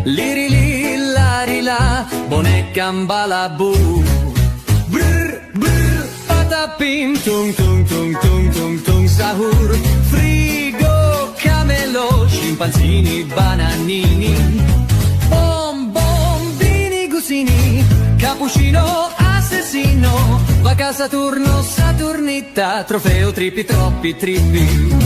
Liri li, lari la, bonecca balabù. Brr, brr, patapim, tung tung tung tung tung tung sahur. Frigo, camelo, scimpanzini, bananini. Bombini, gusini, cappuccino, assassino. Vaca Saturno, Saturnita, trofeo, trippi, troppi, trippi.